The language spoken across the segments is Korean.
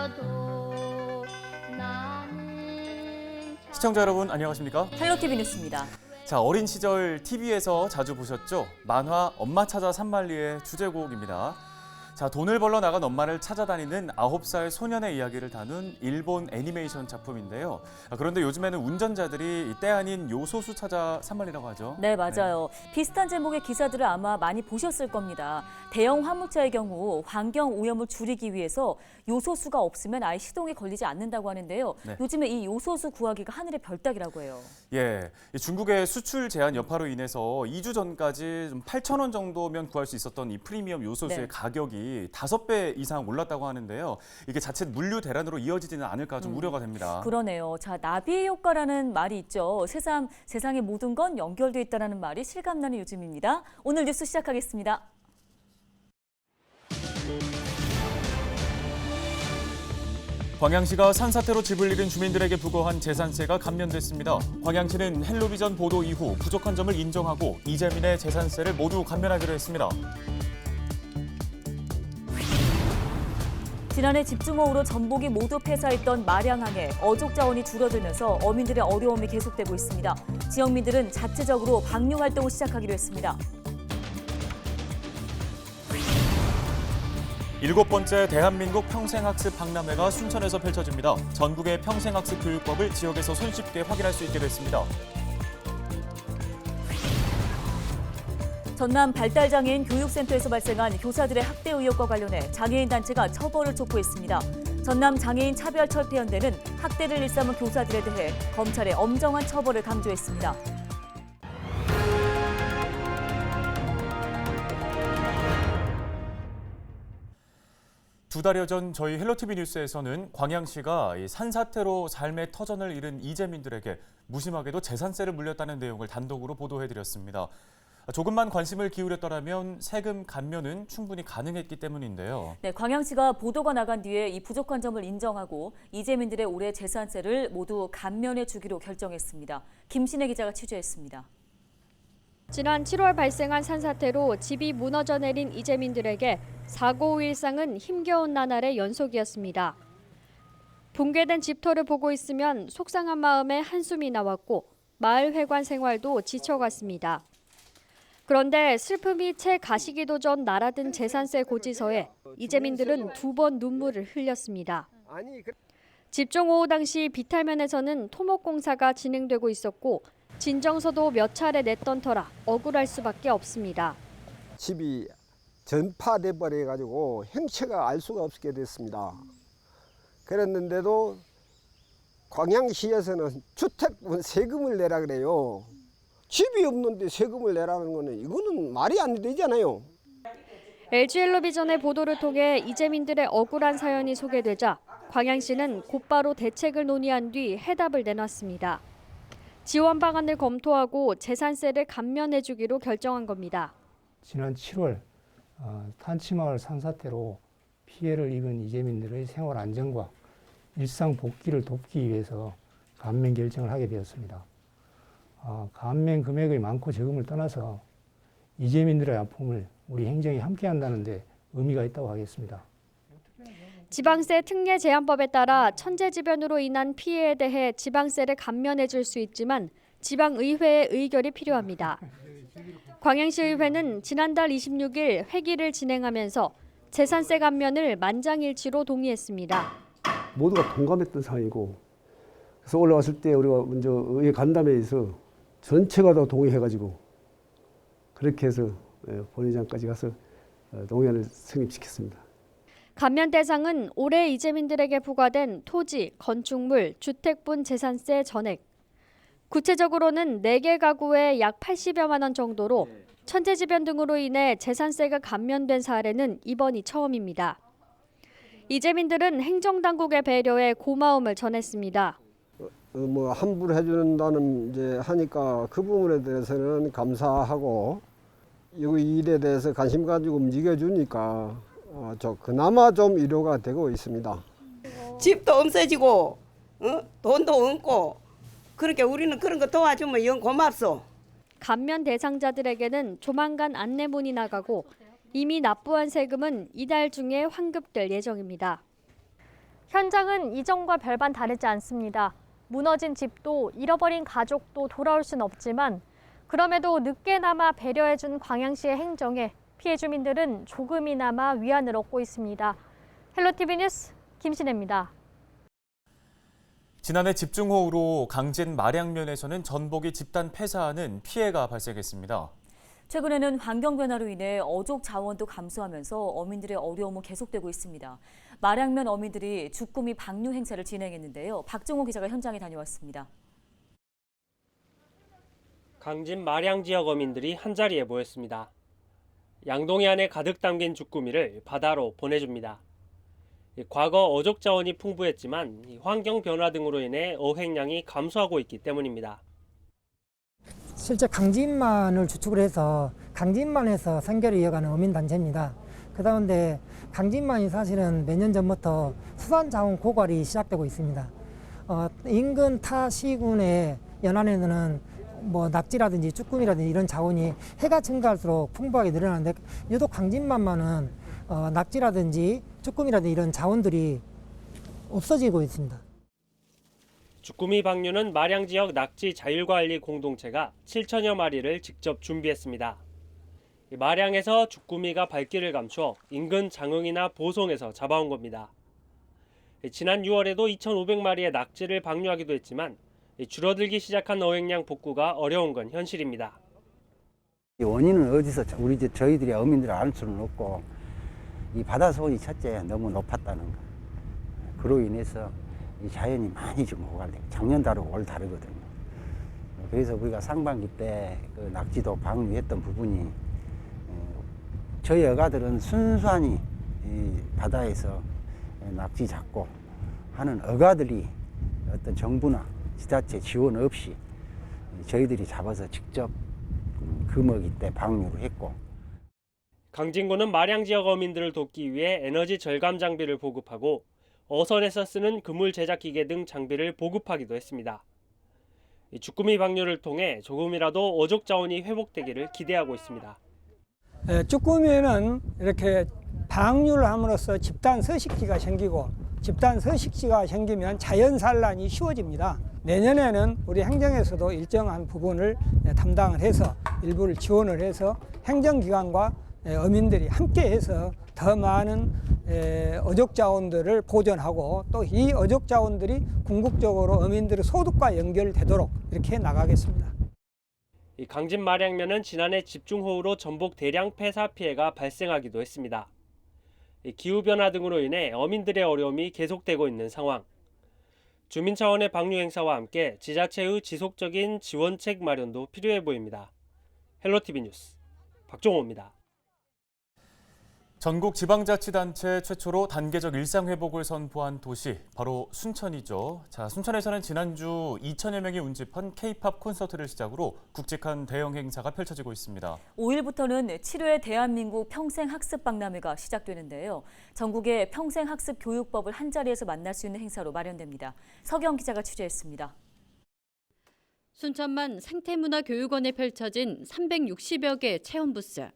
있어도 나는 시청자 여러분 안녕하십니까? 헬로티비 뉴스입니다. 자, 어린 시절 TV에서 자주 보셨죠? 만화 엄마 찾아 산만리의 주제곡입니다. 자, 돈을 벌러 나간 엄마를 찾아다니는 9살 소년의 이야기를 다룬 일본 애니메이션 작품인데요. 그런데 요즘에는 운전자들이 때 아닌 요소수 찾아 산만리라고 하죠. 네, 맞아요. 비슷한 제목의 기사들을 아마 많이 보셨을 겁니다. 대형 화물차의 경우 환경 오염을 줄이기 위해서 요소수가 없으면 아예 시동이 걸리지 않는다고 하는데요. 네. 요즘에 이 요소수 구하기가 하늘의 별따기라고 해요. 예, 중국의 수출 제한 여파로 인해서 2주 전까지 좀 8,000원 정도면 구할 수 있었던 이 프리미엄 요소수의 네. 가격이 5배 이상 올랐다고 하는데요. 이게 자칫 물류 대란으로 이어지지는 않을까 좀 우려가 됩니다. 그러네요. 자, 나비 효과라는 말이 있죠. 세상의 모든 건 연결돼 있다는 말이 실감나는 요즘입니다. 오늘 뉴스 시작하겠습니다. 광양시가 산사태로 집을 잃은 주민들에게 부과한 재산세가 감면됐습니다. 광양시는 헬로비전 보도 이후 부족한 점을 인정하고 이재민의 재산세를 모두 감면하기로 했습니다. 지난해 집중호우로 전복이 모두 폐사했던 마량항에 어족 자원이 줄어들면서 어민들의 어려움이 계속되고 있습니다. 지역민들은 자체적으로 방류 활동을 시작하기로 했습니다. 7번째 대한민국 평생학습 박람회가 순천에서 펼쳐집니다. 전국의 평생학습 교육법을 지역에서 손쉽게 확인할 수 있게 됐습니다. 전남 발달장애인 교육센터에서 발생한 교사들의 학대 의혹과 관련해 장애인 단체가 처벌을 촉구했습니다. 전남 장애인 차별철폐연대는 학대를 일삼은 교사들에 대해 검찰의 엄정한 처벌을 강조했습니다. 두 달여 전 저희 헬로티비 뉴스에서는 광양시가 이 산사태로 삶의 터전을 잃은 이재민들에게 무심하게도 재산세를 물렸다는 내용을 단독으로 보도해드렸습니다. 조금만 관심을 기울였더라면 세금 감면은 충분히 가능했기 때문인데요. 네, 광양시가 보도가 나간 뒤에 이 부족한 점을 인정하고 이재민들의 올해 재산세를 모두 감면해 주기로 결정했습니다. 김신혜 기자가 취재했습니다. 지난 7월 발생한 산사태로 집이 무너져 내린 이재민들에게 사고 후 일상은 힘겨운 나날의 연속이었습니다. 붕괴된 집터를 보고 있으면 속상한 마음에 한숨이 나왔고 마을 회관 생활도 지쳐갔습니다. 그런데 슬픔이 채 가시기도 전 날아든 재산세 고지서에 이재민들은 2번 눈물을 흘렸습니다. 집중호우 당시 비탈면에서는 토목공사가 진행되고 있었고 진정서도 몇 차례 냈던 터라 억울할 수밖에 없습니다. 집이 전파돼 버려가지고 행체가 알 수가 없게 됐습니다. 그랬는데도 광양시에서는 주택분 세금을 내라 그래요. 집이 없는데 세금을 내라는 거는 이거는 말이 안 되잖아요. LG헬로비전의 보도를 통해 이재민들의 억울한 사연이 소개되자 광양시는 곧바로 대책을 논의한 뒤 해답을 내놨습니다. 지원 방안을 검토하고 재산세를 감면해주기로 결정한 겁니다. 지난 7월 탄치마을 산사태로 피해를 입은 이재민들의 생활 안정과 일상 복귀를 돕기 위해서 감면 결정을 하게 되었습니다. 감면 금액의 많고 적음을 떠나서 이재민들의 아픔을 우리 행정이 함께한다는 데 의미가 있다고 하겠습니다. 지방세 특례 제한법에 따라 천재지변으로 인한 피해에 대해 지방세를 감면해 줄 수 있지만 지방의회의 의결이 필요합니다. 광양시의회는 지난달 26일 회기를 진행하면서 재산세 감면을 만장일치로 동의했습니다. 모두가 동감했던 사항이고 그래서 올라왔을 때 우리가 먼저 의회 간담회에서 전체가 다 동의해가지고 그렇게 해서 본회의장까지 가서 동의안을 성립시켰습니다. 감면 대상은 올해 이재민들에게 부과된 토지, 건축물, 주택분 재산세 전액. 구체적으로는 4개 가구에 약 80여만 원 정도로 천재지변 등으로 인해 재산세가 감면된 사례는 이번이 처음입니다. 이재민들은 행정당국의 배려에 고마움을 전했습니다. 환불해 준다는 이제 하니까 그 부분에 대해서는 감사하고 이 일에 대해서 관심 가지고 움직여 주니까 그나마 좀 위로가 되고 있습니다. 집도 없어지고 돈도 없고 그렇게 우리는 그런 거 도와주면 영 고맙소. 감면 대상자들에게는 조만간 안내문이 나가고 이미 납부한 세금은 이달 중에 환급될 예정입니다. 현장은 이전과 별반 다르지 않습니다. 무너진 집도 잃어버린 가족도 돌아올 순 없지만 그럼에도 늦게나마 배려해준 광양시의 행정에 피해 주민들은 조금이나마 위안을 얻고 있습니다. 헬로티비 뉴스 김신혜입니다. 지난해 집중호우로 강진 마량면에서는 전복이 집단 폐사하는 피해가 발생했습니다. 최근에는 환경 변화로 인해 어족 자원도 감소하면서 어민들의 어려움은 계속되고 있습니다. 마량면 어민들이 주꾸미 방류 행사를 진행했는데요. 박정호 기자가 현장에 다녀왔습니다. 강진 마량 지역 어민들이 한자리에 모였습니다. 양동이 안에 가득 담긴 주꾸미를 바다로 보내줍니다. 과거 어족 자원이 풍부했지만 환경 변화 등으로 인해 어획량이 감소하고 있기 때문입니다. 실제 강진만을 주축을 해서 강진만에서 생계를 이어가는 어민단체입니다. 그 가운데 강진만이 사실은 몇 년 전부터 수산자원 고갈이 시작되고 있습니다. 인근 타 시군의 연안에는 낙지라든지 쭈꾸미라든지 이런 자원이 해가 증가할수록 풍부하게 늘어나는데 유독 강진만만은 낙지라든지 쭈꾸미라든지 이런 자원들이 없어지고 있습니다. 주꾸미 방류는 마량 지역 낙지 자율관리 공동체가 7천여 마리를 직접 준비했습니다. 마량에서 주꾸미가 발길을 감춰 인근 장흥이나 보송에서 잡아온 겁니다. 지난 6월에도 2,500마리의 낙지를 방류하기도 했지만 줄어들기 시작한 어획량 복구가 어려운 건 현실입니다. 원인은 어디서 저희들이 어민들이 알 수는 없고 이 바다 수온이 첫째 너무 높았다는 거. 그로 인해서 이 자연이 많이 지금 고갈돼요. 작년 다르고 올 다르거든요. 그래서 우리가 상반기 때 그 낙지도 방류했던 부분이 저희 어가들은 순수하니 이 바다에서 낙지 잡고 하는 어가들이 어떤 정부나 지자체 지원 없이 저희들이 잡아서 직접 금어기 때 방류를 했고. 강진구는 마량 지역 어민들을 돕기 위해 에너지 절감 장비를 보급하고 어선에서 쓰는 그물 제작 기계 등 장비를 보급하기도 했습니다. 주꾸미 방류를 통해 조금이라도 어족 자원이 회복되기를 기대하고 있습니다. 쭈꾸미는 이렇게 방류를 함으로써 집단 서식지가 생기고 집단 서식지가 생기면 자연 산란이 쉬워집니다. 내년에는 우리 행정에서도 일정한 부분을 담당을 해서 일부를 지원을 해서 행정기관과 어민들이 함께해서 더 많은 어족 자원들을 보존하고 또 이 어족 자원들이 궁극적으로 어민들의 소득과 연결되도록 이렇게 나가겠습니다. 이 강진 마량면은 지난해 집중호우로 전복 대량 폐사 피해가 발생하기도 했습니다. 기후변화 등으로 인해 어민들의 어려움이 계속되고 있는 상황. 주민 차원의 방류 행사와 함께 지자체의 지속적인 지원책 마련도 필요해 보입니다. 헬로티비 뉴스 박종호입니다. 전국 지방자치단체 최초로 단계적 일상회복을 선포한 도시, 바로 순천이죠. 자, 순천에서는 지난주 2천여 명이 운집한 K-팝 콘서트를 시작으로 굵직한 대형 행사가 펼쳐지고 있습니다. 5일부터는 7회 대한민국 평생학습박람회가 시작되는데요. 전국의 평생학습 교육법을 한자리에서 만날 수 있는 행사로 마련됩니다. 서경 기자가 취재했습니다. 순천만 생태문화교육원에 펼쳐진 360여 개 체험 부스.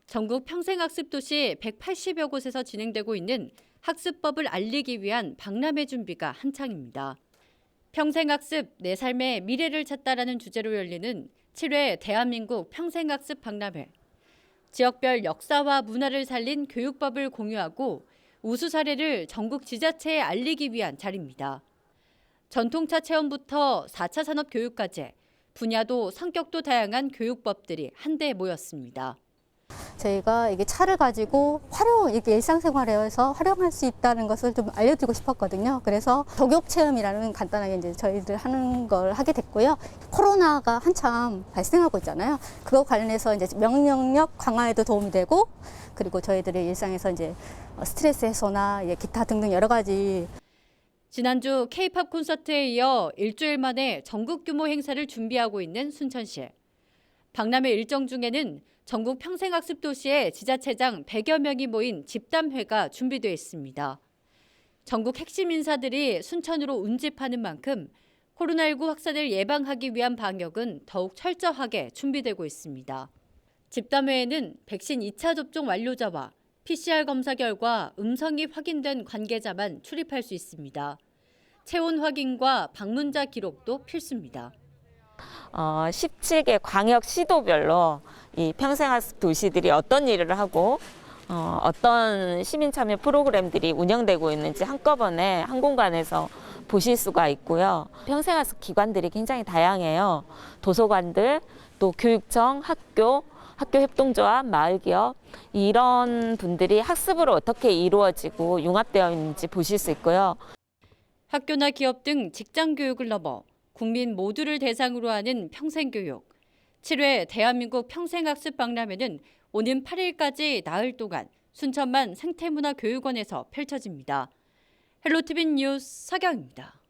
전국 평생학습 도시 180여 곳에서 진행되고 있는 학습법을 알리기 위한 박람회 준비가 한창입니다. 평생학습, 내 삶의 미래를 찾다라는 주제로 열리는 7회 대한민국 평생학습 박람회. 지역별 역사와 문화를 살린 교육법을 공유하고 우수 사례를 전국 지자체에 알리기 위한 자리입니다. 전통차 체험부터 4차 산업 교육까지 분야도 성격도 다양한 교육법들이 한데 모였습니다. 저희가 이게 차를 가지고 이렇게 일상생활에서 활용할 수 있다는 것을 좀 알려드리고 싶었거든요. 그래서 독역 체험이라는 간단하게 이제 저희들 하는 걸 하게 됐고요. 코로나가 한참 발생하고 있잖아요. 그거 관련해서 이제 면역력 강화에도 도움이 되고, 그리고 저희들의 일상에서 이제 스트레스 해소나 기타 등등 여러 가지. 지난주 K-팝 콘서트에 이어 일주일 만에 전국 규모 행사를 준비하고 있는 순천시. 박람회 일정 중에는 전국 평생학습 도시의 지자체장 100여 명이 모인 집담회가 준비되어 있습니다. 전국 핵심 인사들이 순천으로 운집하는 만큼 코로나19 확산을 예방하기 위한 방역은 더욱 철저하게 준비되고 있습니다. 집담회에는 백신 2차 접종 완료자와 PCR 검사 결과 음성이 확인된 관계자만 출입할 수 있습니다. 체온 확인과 방문자 기록도 필수입니다. 17개 광역 시도별로 이 평생학습 도시들이 어떤 일을 하고 어떤 시민 참여 프로그램들이 운영되고 있는지 한꺼번에 한 공간에서 보실 수가 있고요. 평생학습 기관들이 굉장히 다양해요. 도서관들, 또 교육청, 학교 협동조합, 마을기업 이런 분들이 학습으로 어떻게 이루어지고 융합되어 있는지 보실 수 있고요. 학교나 기업 등 직장 교육을 넘어 국민 모두를 대상으로 하는 평생교육. 7회 대한민국 평생학습 박람회는 오는 8일까지 나흘 동안 순천만 생태문화교육원에서 펼쳐집니다. 헬로티비 뉴스 서경입니다.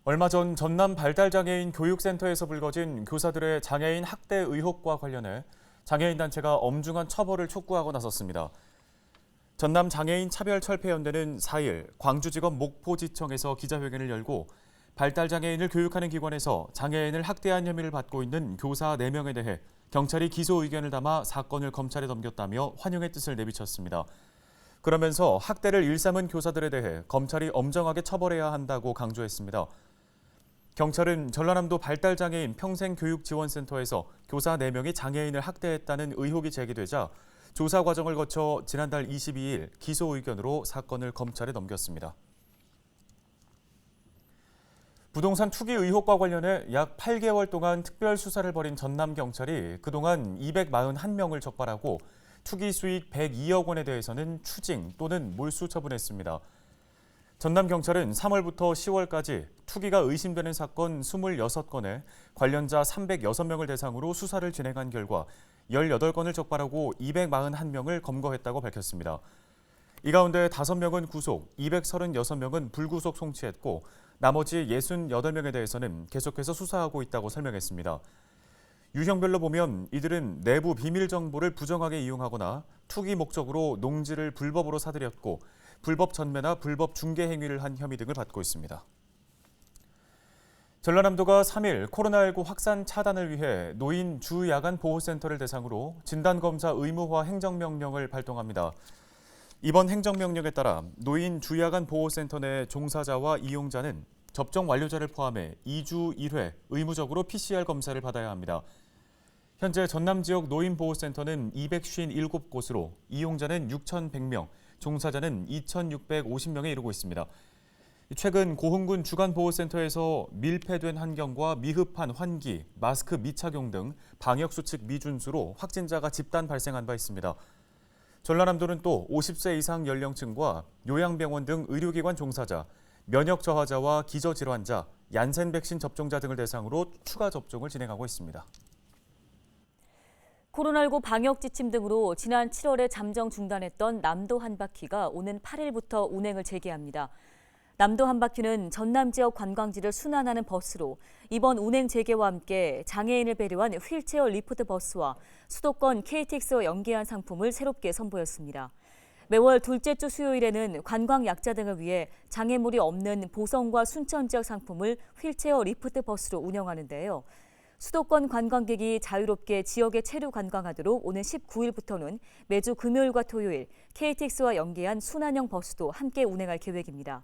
얼마 전 전남 발달장애인 교육센터에서 불거진 교사들의 장애인 학대 의혹과 관련해 장애인 단체가 엄중한 처벌을 촉구하고 나섰습니다. 전남 장애인 차별철폐연대는 4일 광주지검 목포지청에서 기자회견을 열고 발달장애인을 교육하는 기관에서 장애인을 학대한 혐의를 받고 있는 교사 4명에 대해 경찰이 기소 의견을 담아 사건을 검찰에 넘겼다며 환영의 뜻을 내비쳤습니다. 그러면서 학대를 일삼은 교사들에 대해 검찰이 엄정하게 처벌해야 한다고 강조했습니다. 경찰은 전라남도 발달장애인 평생교육지원센터에서 교사 4명이 장애인을 학대했다는 의혹이 제기되자 조사 과정을 거쳐 지난달 22일 기소 의견으로 사건을 검찰에 넘겼습니다. 부동산 투기 의혹과 관련해 약 8개월 동안 특별 수사를 벌인 전남경찰이 그동안 241명을 적발하고 투기 수익 102억 원에 대해서는 추징 또는 몰수 처분했습니다. 전남경찰은 3월부터 10월까지 투기가 의심되는 사건 26건에 관련자 306명을 대상으로 수사를 진행한 결과 18건을 적발하고 241명을 검거했다고 밝혔습니다. 이 가운데 5명은 구속, 236명은 불구속 송치했고 나머지 68명에 대해서는 계속해서 수사하고 있다고 설명했습니다. 유형별로 보면 이들은 내부 비밀 정보를 부정하게 이용하거나 투기 목적으로 농지를 불법으로 사들였고 불법 전매나 불법 중개 행위를 한 혐의 등을 받고 있습니다. 전라남도가 3일 코로나19 확산 차단을 위해 노인 주야간 보호센터를 대상으로 진단검사 의무화 행정명령을 발동합니다. 이번 행정명령에 따라 노인 주야간 보호센터 내 종사자와 이용자는 접종 완료자를 포함해 2주 1회 의무적으로 PCR 검사를 받아야 합니다. 현재 전남 지역 노인보호센터는 257곳으로 이용자는 6,100명, 종사자는 2,650명에 이르고 있습니다. 최근 고흥군 주간보호센터에서 밀폐된 환경과 미흡한 환기, 마스크 미착용 등 방역수칙 미준수로 확진자가 집단 발생한 바 있습니다. 전라남도는 또 50세 이상 연령층과 요양병원 등 의료기관 종사자, 면역 저하자와 기저질환자, 얀센 백신 접종자 등을 대상으로 추가 접종을 진행하고 있습니다. 코로나19 방역 지침 등으로 지난 7월에 잠정 중단했던 남도 한 바퀴가 오는 8일부터 운행을 재개합니다. 남도 한 바퀴는 전남 지역 관광지를 순환하는 버스로 이번 운행 재개와 함께 장애인을 배려한 휠체어 리프트 버스와 수도권 KTX와 연계한 상품을 새롭게 선보였습니다. 매월 둘째 주 수요일에는 관광 약자 등을 위해 장애물이 없는 보성과 순천 지역 상품을 휠체어 리프트 버스로 운영하는데요. 수도권 관광객이 자유롭게 지역에 체류 관광하도록 오는 19일부터는 매주 금요일과 토요일 KTX와 연계한 순환형 버스도 함께 운행할 계획입니다.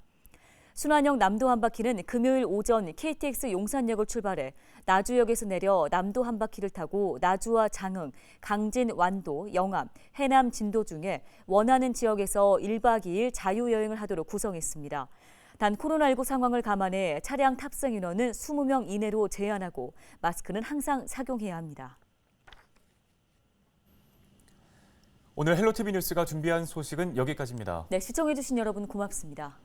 순환형 남도 한 바퀴는 금요일 오전 KTX 용산역을 출발해 나주역에서 내려 남도 한 바퀴를 타고 나주와 장흥, 강진, 완도, 영암, 해남, 진도 중에 원하는 지역에서 1박 2일 자유여행을 하도록 구성했습니다. 단 코로나19 상황을 감안해 차량 탑승 인원은 20명 이내로 제한하고 마스크는 항상 착용해야 합니다. 오늘 헬로티비 뉴스가 준비한 소식은 여기까지입니다. 네, 시청해주신 여러분 고맙습니다.